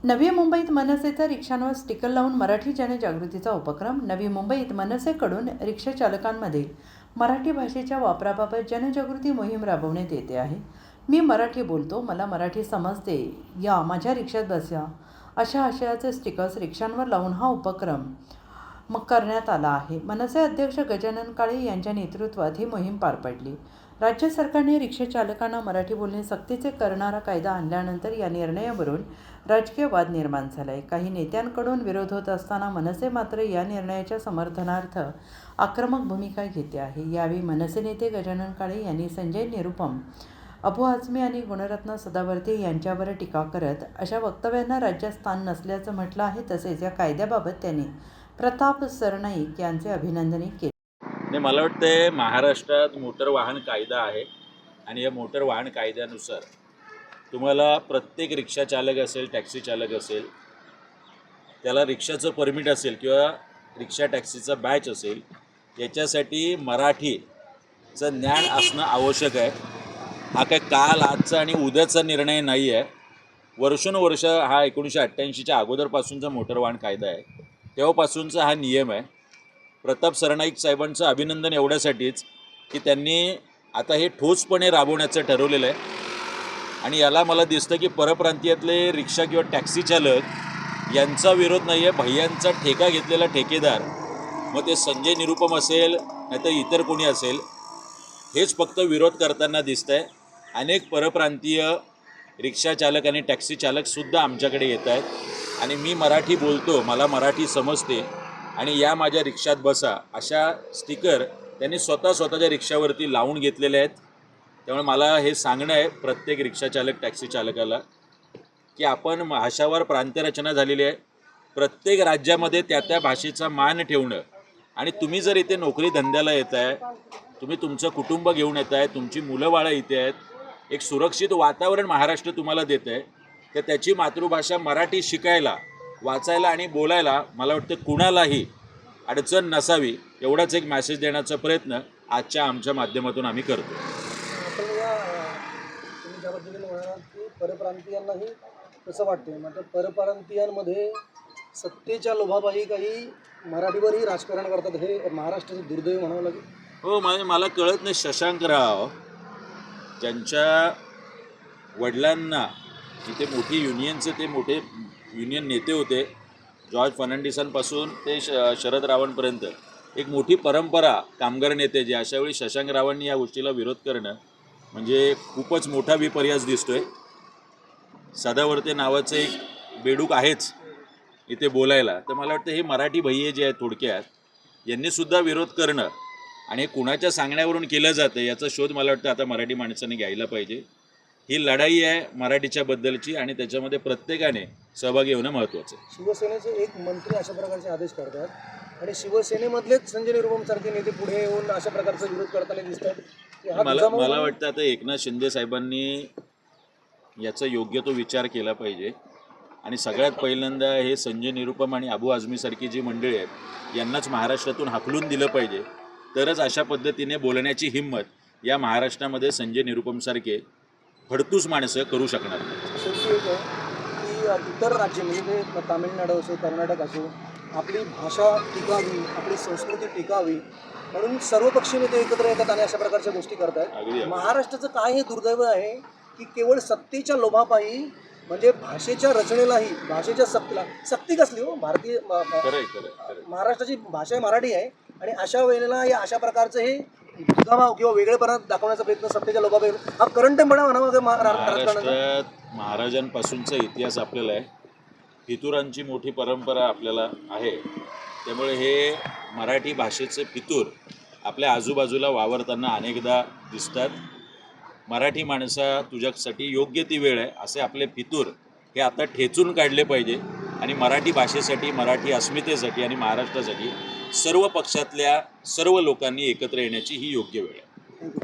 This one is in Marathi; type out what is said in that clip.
नवी मुंबईत मनसेचा रिक्षांवर स्टिकर लावून मराठी जनजागृतीचा उपक्रम। नवी मुंबईत मनसेकडून रिक्षा चालकांमध्ये मराठी भाषेच्या वापराबाबत जनजागृती मोहीम राबवण्यात येते आहे। मी मराठी बोलतो, मला मराठी समजते, या माझ्या रिक्षात बसा, अशा आशयाचे स्टिकर्स रिक्षांवर लावून हा उपक्रम करण्यात आला आहे। मनसे अध्यक्ष गजानन काळे यांच्या नेतृत्वात ही मोहीम पार पडली। राज्य सरकारने रिक्षा चालकांना मराठी बोलणे सक्तीचे करणारा कायदा आणल्यानंतर या निर्णयावरून राजकीय वाद निर्माण झालाय। काही नेत्यांकडून विरोध होत असताना मनसे मात्र या निर्णयाच्या समर्थनार्थ आक्रमक भूमिका घेते आहे। यावेळी मनसे नेते गजानन काळे यांनी संजय निरुपम, अबू आझमी आणि गुणरत्न सदावर्ते यांच्यावर टीका करत अशा वक्तव्यांना राज्यात स्थान नसल्याचं म्हटलं आहे। तसेच या कायद्याबाबत त्यांनी प्रताप सरनाईक यांचे अभिनंदन केले। मला वाटते महाराष्ट्रात मोटर वाहन कायदा आहे आणि या मोटर वाहन कायद्यानुसार तुम्हाला प्रत्येक रिक्षा चालक असेल, टॅक्सी चालक असेल, त्याला रिक्षाचं परमिट असेल किंवा रिक्षा टॅक्सीचा बॅच असेल, याच्यासाठी मराठीचं ज्ञान असणं आवश्यक आहे। हा काय काल आजचा आणि उद्याचा निर्णय नाही आहे। वर्षानुवर्ष हा 1988च्या अगोदरपासूनचा मोटर वाहन कायदा आहे, तेव्हापासूनचा हा नियम आहे। प्रताप सरनाईक साहेबांचं अभिनंदन एवढ्यासाठीच की त्यांनी आता हे ठोसपणे राबवण्याचं ठरवलेलं आहे आणि याला मला दिसतं की परप्रांतीयातले रिक्षा किंवा टॅक्सी चालक यांचा विरोध नाही आहे, भैयांचा ठेका घेतलेला ठेकेदार, मग ते संजय निरुपम असेल नाहीतर इतर कोणी असेल, हेच फक्त विरोध करताना दिसत आहे। अनेक परप्रांतीय रिक्षा चालक आणि टॅक्सी चालकसुद्धा आमच्याकडे येत आहेत आणि मी मराठी बोलतो, मला मराठी समजते आणि या माझ्या रिक्षात बसा, अशा स्टिकर त्यांनी स्वतःच्या रिक्षावरती लावून घेतलेले आहेत। त्यामुळे मला हे सांगणं आहे प्रत्येक रिक्षा चालक, टॅक्सी चालकाला की आपण भाषावर प्रांतरचना झालेली आहे। प्रत्येक राज्यामध्ये त्या भाषेचा मान ठेवणं आणि तुम्ही जर इथे नोकरी धंद्याला येत आहे, तुम्ही तुमचं कुटुंब घेऊन येत आहे, तुमची मुलं बाळं इथे आहेत, एक सुरक्षित वातावरण महाराष्ट्र तुम्हाला देत आहे, तर त्याची मातृभाषा मराठी शिकायला, वाचायला आणि बोलायला मला वाटतं कुणालाही अडचण नसावी, एवढाच एक मेसेज देण्याचा प्रयत्न आजच्या आमच्या माध्यमातून आम्ही करतो। आपण तुम्ही ज्या पद्धतीने म्हणालात की परप्रांतीयांनाही कसं वाटते, मात्र परप्रांतीयांमध्ये सत्तेच्या लोभापायी काही मराठीवरही राजकारण करतात, हे महाराष्ट्राचे दुर्दैव म्हणावं लागेल। हो, मला कळत नाही, शशांकराव ज्यांच्या वडिलांना इथे मोठी युनियनचे ते मोठे युनियन नेते होते, जॉर्ज फर्नांडिसांपासून ते शरद रावणपर्यंत एक मोठी परंपरा कामगार नेते, जे अशावेळी शशांकरावांनी या गोष्टीला विरोध करणं म्हणजे खूपच मोठा विपर्यास दिसतोय। सदावर्ते नावाचं एक बेडूक आहेच इथे बोलायला, तर मला वाटतं हे मराठी भैये जे आहेत थोडक्यात, यांनीसुद्धा विरोध करणं आणि हे कुणाच्या सांगण्यावरून केलं जातं याचा शोध मला वाटतं आता मराठी माणसाने घ्यायला पाहिजे। ही लढाई आहे मराठीच्या बद्दलची आणि त्याच्यामध्ये प्रत्येकाने सहभागी होणं महत्त्वाचं आहे। शिवसेनेचे एक मंत्री अशा प्रकारचे आदेश करतात आणि शिवसेनेमधलेच संजय निरुपम सारखे नेते पुढे येऊन अशा प्रकारचा विरोध करताना दिसतात। मला वाटतं आता एकनाथ शिंदे साहेबांनी याचा योग्य तो विचार केला पाहिजे आणि सगळ्यात पहिल्यांदा हे संजय निरुपम आणि अबू आझमीसारखी जी मंडळी आहेत यांनाच महाराष्ट्रातून हाकलून दिलं पाहिजे, तरच अशा पद्धतीने बोलण्याची हिंमत या महाराष्ट्रामध्ये संजय निरुपमसारखे फडतूस माणसं करू शकणार नाहीत। शेवटी एक आहे की इतर राज्य म्हणजे ते तामिळनाडू असो, कर्नाटक असो, आपली भाषा टिकावी, आपली संस्कृती टिकावी म्हणून सर्वपक्षीय नेते एकत्र येतात आणि अशा प्रकारच्या गोष्टी करतात। महाराष्ट्राचं काय हे दुर्दैव आहे की केवळ सत्तेच्या लोभापायी, म्हणजे भाषेच्या रचनेलाही, भाषेच्या सक्ती कसली हो, भारतीय महाराष्ट्राची भाषा मराठी आहे आणि अशा वेळेला या अशा प्रकारचं हे दुधाभाव किंवा वेगळेपणा दाखवण्याचा प्रयत्न सत्तेच्या लोभापायी हा करंटपणा म्हणावा। महाराष्ट्रात महाराजांपासूनचा इतिहास आपल्याला आहे, फितुरांची मोठी परंपरा आपल्याला आहे, त्यामुळे हे मराठी भाषेचे फितूर आपल्या आजूबाजूला वावरताना अनेकदा दिसतात। मराठी माणसा तुझ्यासाठी योग्य ती वेळ आहे असे आपले फितूर हे आता ठेचून काढले पाहिजे आणि मराठी भाषेसाठी, मराठी अस्मितेसाठी आणि महाराष्ट्रासाठी सर्व पक्षातल्या सर्व लोकांनी एकत्र येण्याची ही योग्य वेळ आहे।